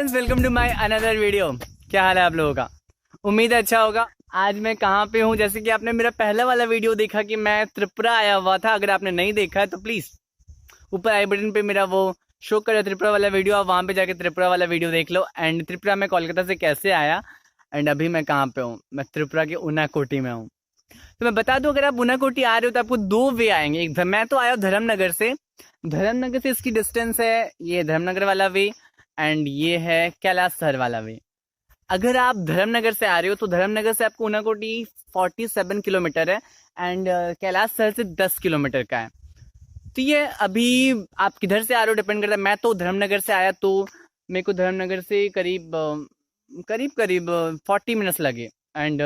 Friends, welcome to my another video. क्या हाल है आप लोगों का? उम्मीद है अच्छा होगा। आज मैं कहाँ पे हूँ, जैसे कि आपने मेरा पहला वाला वीडियो देखा कि मैं त्रिपुरा आया हुआ था। अगर आपने नहीं देखा है तो प्लीज़ ऊपर आई बटन पे मेरा वो शो करे त्रिपुरा वाला वीडियो, आप वहाँ पे जाके त्रिपुरा वाला वीडियो देख लो। एंड त्रिपुरा में कोलकाता से कैसे आया एंड अभी मैं कहाँ पे हूँ, मैं त्रिपुरा के उनाकोटी में हूँ। तो मैं बता दूं, अगर आप उनाकोटी आ रहे हो तो आपको दो वे आएंगे। एक मैं तो आया हूँ धर्मनगर से। धर्मनगर से इसकी डिस्टेंस है ये धर्मनगर वाला वे एंड ये है कैलाश सर वाला वे। अगर आप धर्मनगर से आ रहे हो तो धर्मनगर से आपको उनाकोटी 47 किलोमीटर है एंड कैलाश सर से 10 किलोमीटर का है। तो ये अभी आप किधर से आ रहे हो डिपेंड करता है। मैं तो धर्मनगर से आया तो मेरे को धर्मनगर से करीब 40 मिनट्स लगे and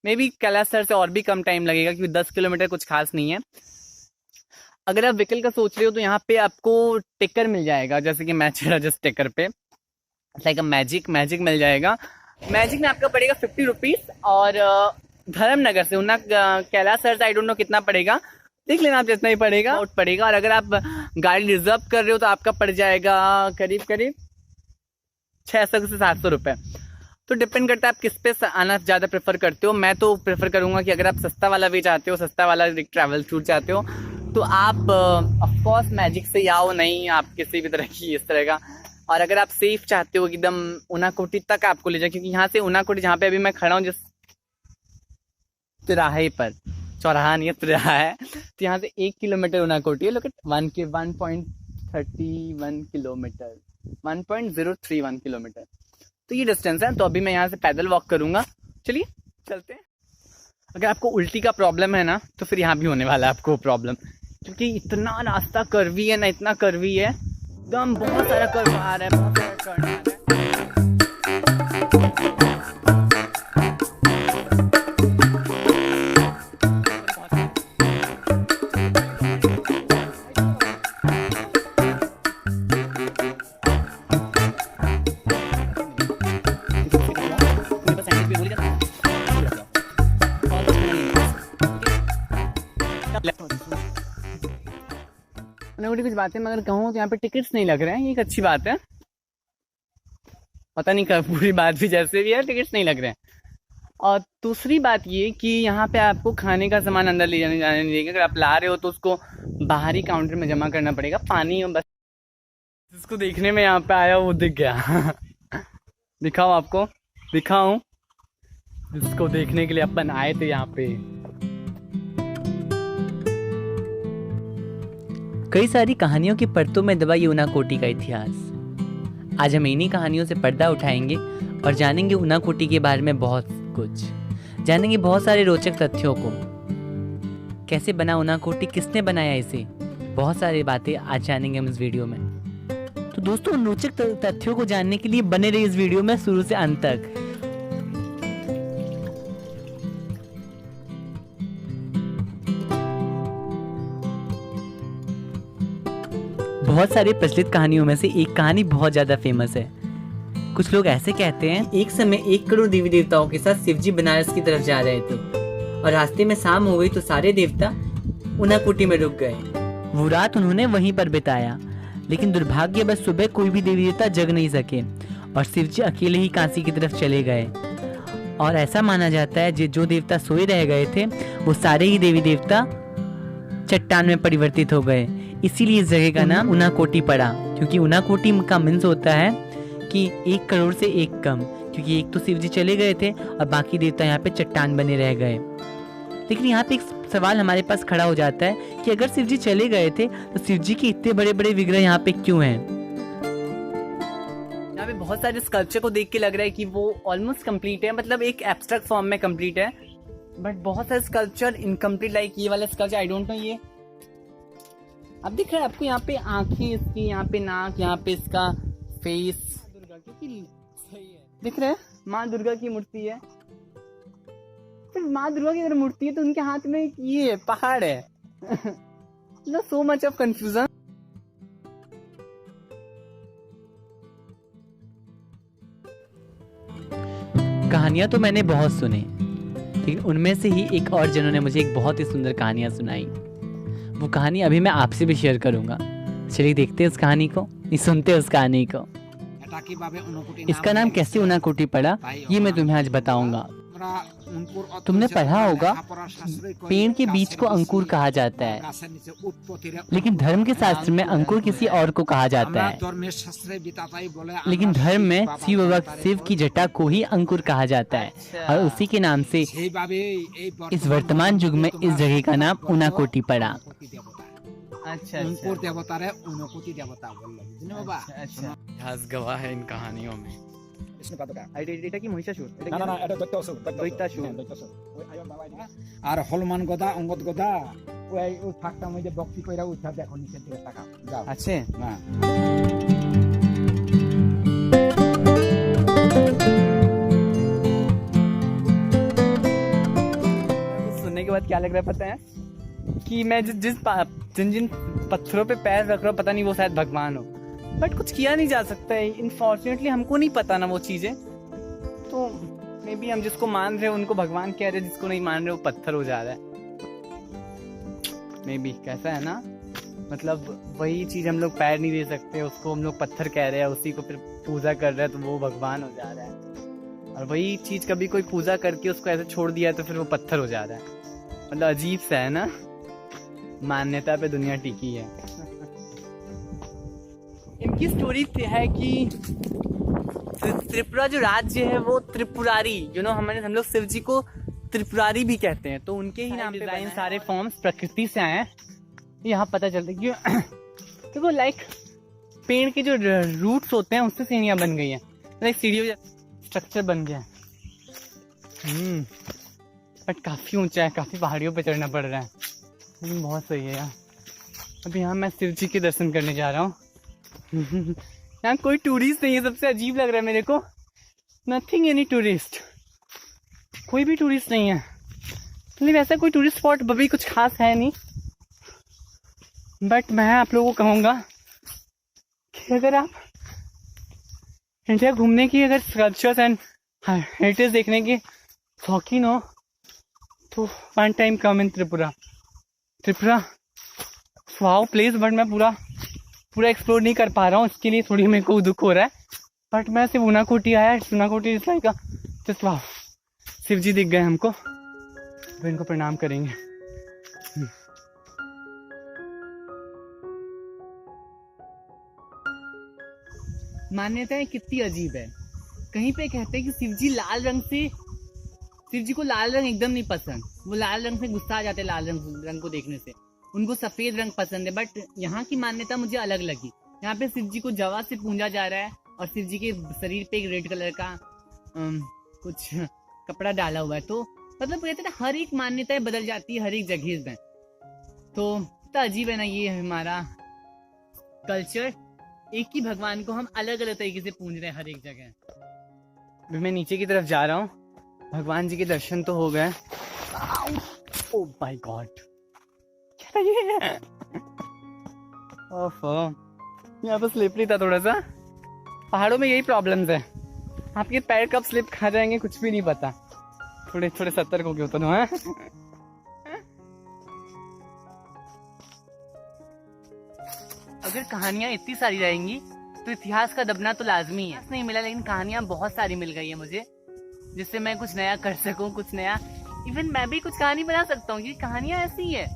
may be Kailash sir से और भी कम टाइम लगेगा क्योंकि 10 किलोमीटर कुछ खास नहीं है। अगर आप व्हीकल का सोच रहे हो तो यहाँ पे आपको टिकर मिल जाएगा, जैसे कि मैं चला जिस टिकर पे लाइक मैजिक मिल जाएगा। मैजिक में आपका पड़ेगा 50 रुपीज़ और धर्मनगर से उना कैलाश सर से आई डोंट नो कितना पड़ेगा, देख लेना आप जितना ही पड़ेगा आउट पड़ेगा। और अगर आप गाड़ी रिजर्व कर रहे हो तो आपका पड़ जाएगा करीब 600 से 700 रुपये। तो डिपेंड करता है आप किस पे आना ज़्यादा प्रेफर करते हो। मैं तो प्रेफर करूँगा कि अगर आप सस्ता वाला भी चाहते हो, सस्ता वाला ट्रैवल टूर चाहते हो तो आप ऑफकोर्स मैजिक से आओ, नहीं आप किसी भी तरह की इस तरह का। और अगर आप सेफ चाहते हो एकदम उनाकोटी तक आपको ले जाए, क्योंकि यहाँ से उनाकोटी जहाँ पे अभी मैं खड़ा हूँ जिस तिराहे पर, चौराहा नहीं है तिराहा है, तो यहाँ से 1 किलोमीटर उनाकोटी है। लेकिन 1.31 किलोमीटर 1.031 किलोमीटर तो ये डिस्टेंस है। तो अभी मैं यहाँ से पैदल वॉक करूँगा। चलिए चलते हैं। अगर आपको उल्टी का प्रॉब्लम है ना तो फिर यहाँ भी होने वाला है आपको प्रॉब्लम, क्योंकि इतना रास्ता कर्वी है ना, इतना कर्वी है एकदम, बहुत सारा कर्व आ रहा है, बहुत सारा टर्न आ रहा है। कुछ बातें मगर कहूँ तो यहाँ पे टिकट्स नहीं लग रहे हैं, ये एक अच्छी बात है। पता नहीं कब पूरी बात भी जैसे भी है, टिकट्स नहीं लग रहे हैं। और दूसरी बात ये कि यहाँ पे आपको खाने का सामान अंदर ले जाने नहीं देंगे। अगर आप ला रहे हो तो उसको बाहरी काउंटर में जमा करना पड़ेगा। पानी बस जिसको देखने में यहाँ पे आया वो दिख गया दिखाओ आपको, दिखाऊं जिसको देखने के लिए अपन आए थे यहाँ पे। कई सारी कहानियों की परतों में दबा ये उनाकोटी का इतिहास। आज हम इन्हीं कहानियों से पर्दा उठाएंगे और जानेंगे उनाकोटी के बारे में बहुत कुछ, जानेंगे बहुत सारे रोचक तथ्यों को। कैसे बना उनाकोटी, किसने बनाया इसे, बहुत सारी बातें आज जानेंगे हम इस वीडियो में। तो दोस्तों, उन रोचक तथ्यों को जानने के लिए बने रहिए इस वीडियो में शुरू से अंत तक। बहुत सारी प्रचलित कहानियों में से एक कहानी बहुत ज्यादा फेमस है। कुछ लोग ऐसे कहते हैं, एक समय 1 करोड़ देवी देवताओं के साथ शिवजी बनारस की तरफ जा रहे थे और रास्ते में शाम हो गई तो सारे देवता उनाकोटी में रुक गए। वो रात उन्होंने वहीं पर बिताया, लेकिन दुर्भाग्यवश सुबह कोई भी देवी देवता जग नहीं सके और शिवजी अकेले ही काशी की तरफ चले गए। और ऐसा माना जाता है जो देवता सोए रह गए थे वो सारे ही देवी देवता चट्टान में परिवर्तित हो गए। इसीलिए इस जगह का नाम उनाकोटी पड़ा, क्योंकि उनाकोटी का मीन्स होता है कि 1 करोड़ से एक कम, क्योंकि एक तो शिवजी चले गए थे और बाकी देवता यहाँ पे चट्टान बने रह गए। लेकिन यहाँ पे एक सवाल हमारे पास खड़ा हो जाता है कि अगर शिवजी चले गए थे तो शिवजी के इतने बड़े बड़े विग्रह यहाँ पे क्यों हैं? यहाँ पे बहुत सारे स्कल्पचर को देख के लग रहा है कि वो ऑलमोस्ट कंप्लीट है, मतलब एक एब्स्ट्रैक्ट फॉर्म में कंप्लीट है, बट बहुत सारे स्कल्पचर इनकम्प्लीट, लाइक ये वाला स्कल्पचर आई डोंट नो, ये अब दिख रहा है आपको, यहाँ पे आंखें इसकी, यहाँ पे नाक, यहाँ पे इसका फेस, दुर्गा क्योंकि सही है दिख रहा है, माँ दुर्गा की मूर्ति है। फिर माँ दुर्गा की अगर मूर्ति है तो उनके हाथ में एक ये पहाड़ है सो मच ऑफ कंफ्यूजन। कहानियां तो मैंने बहुत सुनी, लेकिन उनमें से ही एक और जनों ने मुझे एक बहुत ही सुंदर कहानियां सुनाई। वो कहानी अभी मैं आपसे भी शेयर करूंगा। चलिए देखते हैं उस कहानी को, नहीं सुनते उस कहानी को। इसका नाम कैसे उनाकोटी पड़ा ये मैं तुम्हें आज बताऊंगा। तुमने पढ़ा होगा पेड़ के बीज को अंकुर कहा जाता है, लेकिन धर्म के शास्त्र में अंकुर किसी और को कहा जाता है। लेकिन धर्म में शिव की जटा को ही अंकुर कहा जाता है और उसी के नाम से इस वर्तमान युग में इस जगह का नाम उनाकोटी पड़ा। अच्छा इतिहास गवाह है इन कहानियों में। এটা কি মহিষাসুর? এটা দৈত্যাসুর। আর হলমান গদা অঙ্গদ গদা ওই ফাঁকটার মধ্যে বক্তি কইরা উঠা দেখো নিচের দিকে তাকাও যাও। আছে না सुनने के बाद क्या लग रहा है पता है कि मैं जिन जिन पत्थरों पे पैर रख रहा हूँ पता नहीं वो शायद भगवान हो, बट कुछ किया नहीं जा सकता है। इनफॉर्चुनेटली हमको नहीं पता ना वो चीजें, तो मे बी हम जिसको मान रहे हैं उनको भगवान कह रहे हैं, जिसको नहीं मान रहे वो पत्थर हो जा रहा है। मे बी कैसा है ना, मतलब वही चीज हम लोग पैर नहीं दे सकते, उसको हम लोग पत्थर कह रहे हैं, उसी को फिर पूजा कर रहे हैं तो वो भगवान हो जा रहा है। और वही चीज कभी कोई पूजा करके उसको ऐसे छोड़ दिया तो फिर वो पत्थर हो जा रहा है। मतलब अजीब सा है ना, मान्यता पे दुनिया टिकी है। इनकी स्टोरी है कि त्रिपुरा जो राज्य है वो त्रिपुरारी, हम लोग शिव जी को त्रिपुरारी भी कहते हैं, तो उनके ही नाम पे डिजाइन सारे फॉर्म्स प्रकृति से आए हैं। यहाँ पता चलता है कि देखो लाइक पेड़ के जो रूट्स होते हैं उससे सीढ़ियाँ बन गई हैं, लाइक सीढ़ियों स्ट्रक्चर बन गया है। बट काफी ऊंचा है, काफी पहाड़ियों पे चढ़ना पड़ रहा है, लेकिन बहुत सही है यार। अभी यहाँ मैं शिव जी के दर्शन करने जा रहा हूँ। यहाँ कोई टूरिस्ट नहीं है, सबसे अजीब लग रहा है मेरे को। नथिंग एनी टूरिस्ट, कोई भी टूरिस्ट नहीं है, मतलब ऐसा कोई टूरिस्ट स्पॉट अभी कुछ खास है नहीं। बट मैं आप लोगों को कहूँगा कि अगर आप इंडिया घूमने की अगर कल्चर्स एंड हेरिटेज देखने की शौकीन हो तो one time come in Tripura. Wow place, but मैं पूरा एक्सप्लोर नहीं कर पा रहा हूँ, इसके लिए थोड़ी मेरे को दुख हो रहा है। बट मैं सिर्फ उनाकोटी आया, Unakoti is like just wow. Shiv ji दिख गए हमको, तो इनको प्रणाम करेंगे। मान्यताएं कितनी अजीब है। कहीं पे कहते हैं कि शिव जी को लाल रंग एकदम नहीं पसंद, वो लाल रंग से गुस्सा आ जाते हैं लाल रंग को देखने से, उनको सफेद रंग पसंद है। बट यहाँ की मान्यता मुझे अलग लगी। यहाँ पे शिव जी को जवा से पूजा जा रहा है और शिव जी के शरीर पे एक रेड कलर का कुछ कपड़ा डाला हुआ है। तो मतलब कहते हैं हर एक मान्यताएं बदल जाती है हर एक जगह में, तो अजीब है ना ये हमारा कल्चर। एक ही भगवान को हम अलग अलग तरीके से पूज रहे हैं हर एक जगह। मैं नीचे की तरफ जा रहा हूँ, भगवान जी के दर्शन तो हो गए। ओह माय गॉड, क्या ये ओफो, यहाँ पर स्लिपरी था थोड़ा सा। पहाड़ों में यही प्रॉब्लम्स है, आपके पैर कब स्लिप खा जाएंगे कुछ भी नहीं पता। थोड़े सतर्क हो गए होता ना। अगर कहानियां इतनी सारी रहेंगी तो इतिहास का दबना तो लाजमी है। नहीं मिला, लेकिन कहानियां बहुत सारी मिल गई है मुझे, जिससे मैं कुछ नया कर सकूं, कुछ नया। इवन मैं भी कुछ कहानी बना सकता हूँ, क्योंकि कहानियां ऐसी ही है,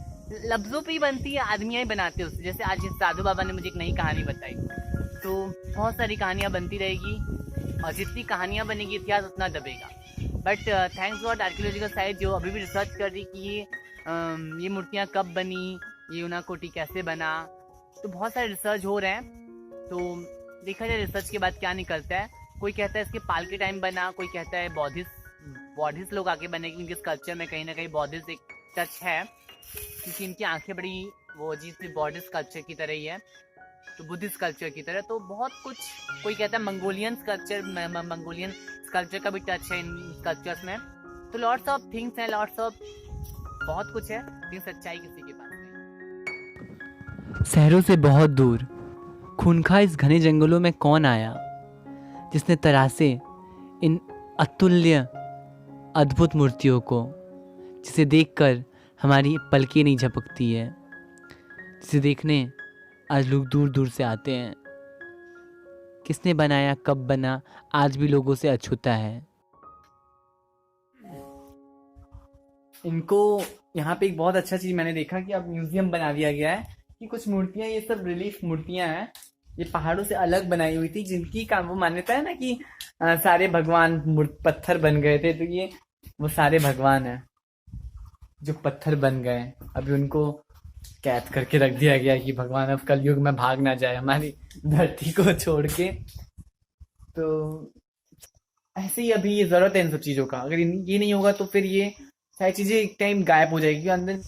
लफ्जों पे ही बनती है, आदमियां ही बनाते हैं उससे। जैसे आज साधु बाबा ने मुझे एक नई कहानी बताई, तो बहुत सारी कहानियां बनती रहेगी, और जितनी कहानियां बनेगी इतिहास उतना दबेगा। But thanks God archaeological site जो अभी भी रिसर्च कर रही कि ये मूर्तियाँ कब बनी, ये उनाकोटी कैसे बना, तो बहुत सारे रिसर्च हो रहे हैं। तो देखा जाए रिसर्च के बाद क्या निकलता है। कोई कहता है इसके पाल के टाइम बना, कोई कहता है बौद्धिस्ट लोग आके बने, क्योंकि इस कल्चर में कहीं ना कहीं बौद्धिस्ट एक टच है, क्योंकि इनकी आंखें बड़ी वो अजीब सी बौद्धिस्ट कल्चर की तरह ही है, तो बुद्धिस्ट कल्चर की तरह। तो बहुत कुछ, कोई कहता है मंगोलियन कल्चर का भी टच है इन कल्चर्स में। तो लॉट्स ऑफ थिंग्स हैं, बहुत कुछ है, लेकिन सच्चाई किसी के पास नहीं। शहरों से बहुत दूर खूनखार इस घने जंगलों में कौन आया जिसने तरासे इन अतुल्य अद्भुत मूर्तियों को, जिसे देखकर हमारी पलकें नहीं झपकती है, जिसे देखने आज लोग दूर दूर से आते हैं। किसने बनाया, कब बना, आज भी लोगों से अछूता है। इनको यहाँ पे एक बहुत अच्छा चीज मैंने देखा कि अब म्यूजियम बना दिया गया है कि कुछ मूर्तियां, ये सब रिलीफ मूर्तियां हैं, ये पहाड़ों से अलग बनाई हुई थी, जिनकी का वो मान्यता है ना कि सारे भगवान पत्थर बन गए थे, तो ये वो सारे भगवान हैं जो पत्थर बन गए। अभी उनको कैद करके रख दिया गया कि भगवान अब कलयुग में भाग ना जाए हमारी धरती को छोड़ के। तो ऐसे ही अभी ये जरूरत है इन सब चीजों का, अगर ये नहीं होगा तो फिर ये सारी चीजें एक टाइम गायब हो जाएगी अंदर।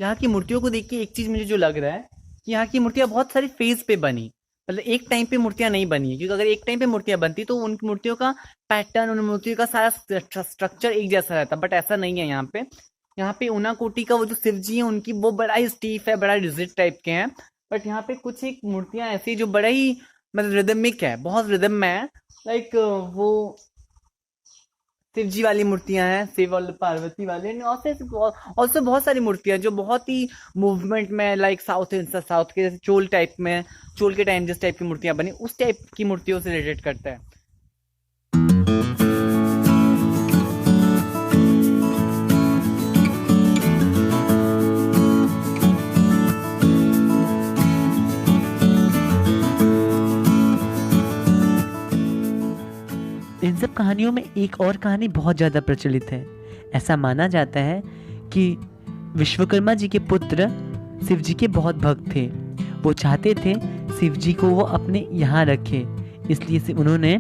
यहाँ की मूर्तियों को देख के एक चीज मुझे जो लग रहा है कि यहाँ की मूर्तियां बहुत सारी फेज पे बनी, मतलब एक टाइम पे मूर्तियां नहीं बनी है, क्योंकि अगर एक टाइम पे मूर्तियां बनती तो उन मूर्तियों का पैटर्न, उन मूर्तियों का सारा स्ट्रक्चर एक जैसा रहता, बट ऐसा नहीं है यहाँ पे। यहाँ पे ऊनाकोटी का वो जो शिव जी है उनकी वो बड़ा ही स्टीफ है, बड़ा रिजिड टाइप के हैं, बट यहाँ पे कुछ एक मूर्तियां ऐसी जो बड़ा ही मतलब रिदमिक है, बहुत रिदम में है। लाइक वो शिव जी वाली मूर्तियां हैं, शिव और पार्वती वाले, ऑल्सो बहुत सारी मूर्तियां जो बहुत ही मूवमेंट में, लाइक साउथ के जैसे चोल टाइप में, चोल के टाइम जिस टाइप की मूर्तियां बनी उस टाइप की मूर्तियों से रिलेटेड करता है। इन सब कहानियों में एक और कहानी बहुत ज़्यादा प्रचलित है। ऐसा माना जाता है कि विश्वकर्मा जी के पुत्र शिव जी के बहुत भक्त थे। वो चाहते थे शिव जी को वो अपने यहाँ रखे, इसलिए उन्होंने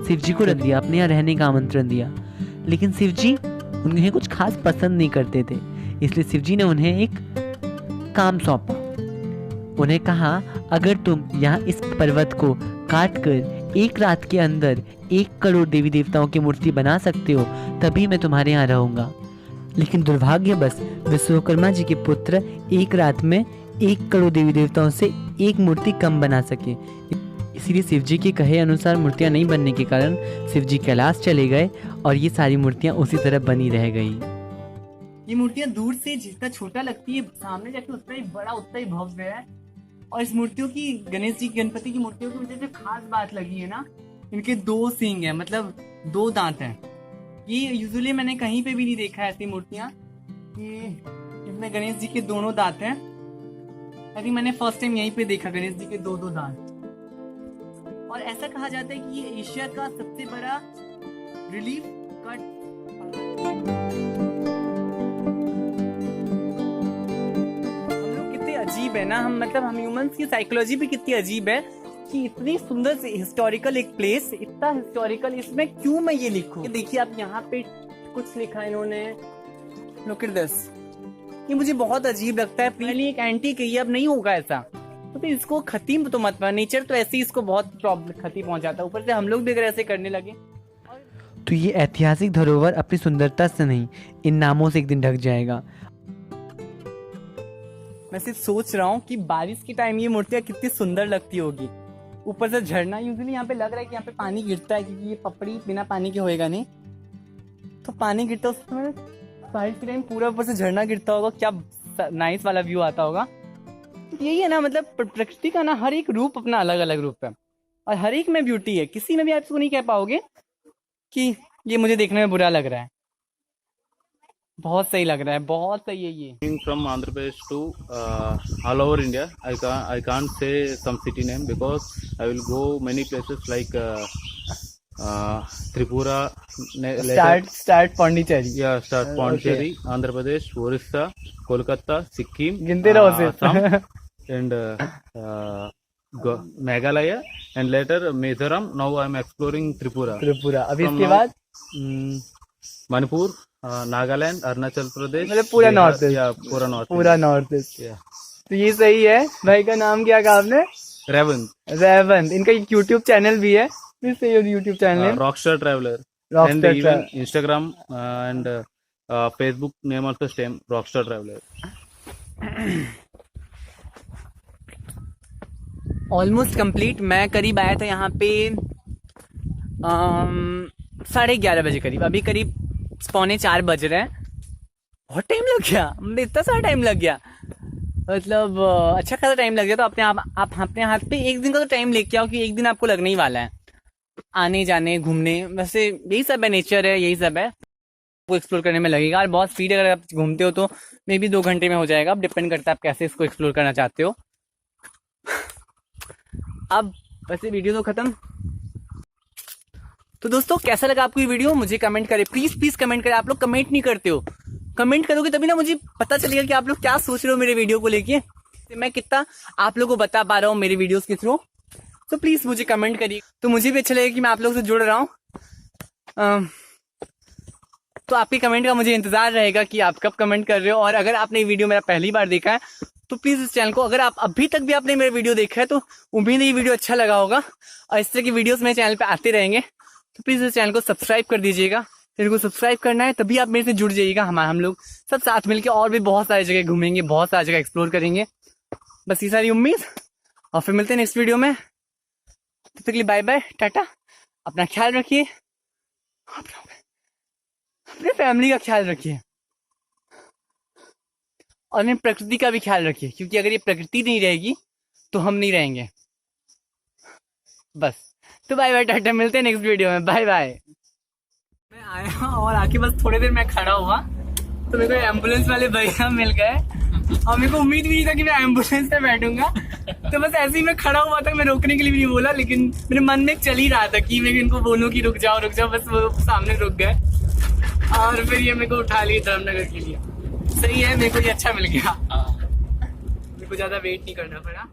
शिव जी को रख दिया, अपने यहाँ रहने का आमंत्रण दिया। लेकिन शिव जी उन्हें कुछ खास पसंद नहीं करते थे, इसलिए शिव जी ने उन्हें एक काम सौंपा। उन्हें कहा, अगर तुम यहाँ इस पर्वत को काट कर एक रात के अंदर 1 करोड़ देवी देवताओं की मूर्ति बना सकते हो, तभी मैं तुम्हारे यहाँ रहूंगा। लेकिन दुर्भाग्यवश विश्वकर्मा जी के पुत्र एक रात में 1 करोड़ देवी देवताओं से एक मूर्ति कम बना सके। इसीलिए शिव जी के कहे अनुसार मूर्तियां नहीं बनने के कारण शिव जी कैलाश चले गए और ये सारी मूर्तियां उसी तरह बनी रह गई। ये मूर्तियां दूर से जितना छोटा लगती है, सामने जाके उतना ही बड़ा, उतना ही भव्य है। और इस मूर्तियों की, गणेश जी गणपति की मूर्तियों की मुझे जो खास बात लगी है ना, इनके 2 सींग है, मतलब 2 दांत हैं। ये यूजुअली मैंने कहीं पे भी नहीं देखा ऐसी मूर्तियां कि इसमें गणेश जी के दोनों दांत हैं। आई थिंक मैंने फर्स्ट टाइम यहीं पे देखा गणेश जी के 2 दांत। और ऐसा कहा जाता है कि ये एशिया का सबसे बड़ा रिलीफ कट। अजीब है ना हम, मतलब हम ह्यूमंस की साइकोलॉजी भी कितनी अजीब है कि इतनी सुंदर से हिस्टोरिकल एक प्लेस, इतना हिस्टोरिकल, इसमें क्यों मैं ये लिखूं। देखिए आप यहाँ पे कुछ लिखा इन्होंने, लुक एट दिस। ये मुझे बहुत अजीब लगता है। पहले एक एंटी कही, अब नहीं होगा ऐसा, तो फिर इसको खत्म तो मत, नेचर तो ऐसे ही इसको बहुत प्रॉब्लम क्षति पहुंचाता है, ऊपर से हम लोग भी अगर ऐसे करने लगे तो ये ऐतिहासिक धरोहर अपनी सुंदरता से नहीं, इन नामों से एक दिन ढक जाएगा। मैं सिर्फ सोच रहा हूँ कि बारिश के टाइम ये मूर्तियाँ कितनी सुंदर लगती होगी। ऊपर से झरना, यूजुअली यहाँ पे लग रहा है कि यहाँ पे पानी गिरता है, क्योंकि ये पपड़ी बिना पानी के होएगा नहीं, तो पानी गिरता है उसमें, बारिश के टाइम पूरा ऊपर से झरना गिरता होगा, क्या नाइस वाला व्यू आता होगा। यही है ना, मतलब प्रकृति का ना हर एक रूप अपना अलग अलग रूप है, और हर एक में ब्यूटी है। किसी में भी आप इसको नहीं कह पाओगे कि ये मुझे देखने में बुरा लग रहा है, बहुत सही लग रहा है, बहुत सही है ये। From Andhra Pradesh to all over India, I can't say some city name because I will go many places like Tripura. Start Pondicherry. Yeah, start Pondicherry, okay. Andhra Pradesh, Orissa, Kolkata, Sikkim, गिनते रहो सिर्फ। Assam, and Meghalaya, and later Mizoram. Now I am exploring Tripura. अभी इसके बाद मणिपुर, नागालैंड, अरुणाचल प्रदेश, मतलब पूरा north east, पूरा north east. तो ये सही है। भाई का नाम क्या कहा आपने? रेवंत। इनका एक यूट्यूब चैनल भी है, YouTube channel Rockstar traveller, and even Instagram and Facebook name also same, Rockstar Traveler. Almost complete. मैं करीब आया था यहाँ पे 11:30 बजे करीब, अभी करीब 3:45 बज रहे हैं। बहुत टाइम लग गया, इतना सारा टाइम लग गया। मतलब अच्छा खासा टाइम लग जाता, तो अपने आप अपने हाथ पे एक दिन का तो टाइम लेके आओ कि एक दिन आपको लगने ही वाला है आने जाने घूमने। वैसे यही सब है, नेचर है, यही सब है, वो एक्सप्लोर करने में लगेगा। और बहुत स्पीड अगर आप घूमते हो तो मे बी 2 घंटे में हो जाएगा। अब डिपेंड करता है आप कैसे इसको एक्सप्लोर करना चाहते हो। अब वैसे वीडियो तो खत्म। तो दोस्तों कैसा लगा आपको ये वीडियो मुझे कमेंट करें, प्लीज प्लीज कमेंट करें। आप लोग कमेंट नहीं करते हो, कमेंट करोगे तभी ना मुझे पता चलेगा कि आप लोग क्या सोच रहे हो मेरे वीडियो को लेके, मैं कितना आप लोगों को बता पा रहा हूँ मेरे वीडियोस के थ्रू। तो प्लीज मुझे कमेंट करिए, तो मुझे भी अच्छा लगेगा कि मैं आप लोगों से जुड़ रहा हूँ। तो आपके कमेंट का मुझे इंतजार रहेगा कि आप कब कमेंट कर रहे हो। और अगर आपने ये वीडियो मेरा पहली बार देखा है तो प्लीज इस चैनल को, अगर आप अभी तक भी आपने मेरा वीडियो देखा है तो उम्मीद है ये वीडियो अच्छा लगा होगा और इस तरह की वीडियोस मेरे चैनल पे आते रहेंगे। तो प्लीज इस चैनल को सब्सक्राइब कर दीजिएगा। मेरे को सब्सक्राइब करना है तभी आप मेरे से जुड़ जाइएगा। हम लोग सब साथ मिलकर और भी बहुत सारी जगह घूमेंगे, बहुत सारी जगह एक्सप्लोर करेंगे। बस ये सारी उम्मीद, और फिर मिलते हैं नेक्स्ट वीडियो में। तब तक के लिए बाय बाय, टाटा। अपना ख्याल रखिए, अपने फैमिली का ख्याल रखिए और अपनी प्रकृति का भी ख्याल रखिए, क्योंकि अगर ये प्रकृति नहीं रहेगी तो हम नहीं रहेंगे। बस तो बाय बाय, टाटा, मिलते हैं नेक्स्ट वीडियो में, बाय बाय। मैं आया और आके बस थोड़ी देर मैं खड़ा हुआ तो मेरे को एम्बुलेंस वाले भैया मिल गए और मेरे को उम्मीद भी नहीं था कि मैं एम्बुलेंस पे बैठूंगा। तो बस ऐसे ही मैं खड़ा हुआ था, मैं रोकने के लिए भी नहीं बोला, लेकिन मेरे मन में चल ही रहा था कि मैं इनको बोलूं कि रुक जाओ रुक जाओ, बस वो सामने रुक गए और फिर ये मेरे को उठा लिए धर्मनगर के लिए। सही है, मेरे को ये अच्छा मिल गया, मेरे को ज्यादा वेट नहीं करना पड़ा।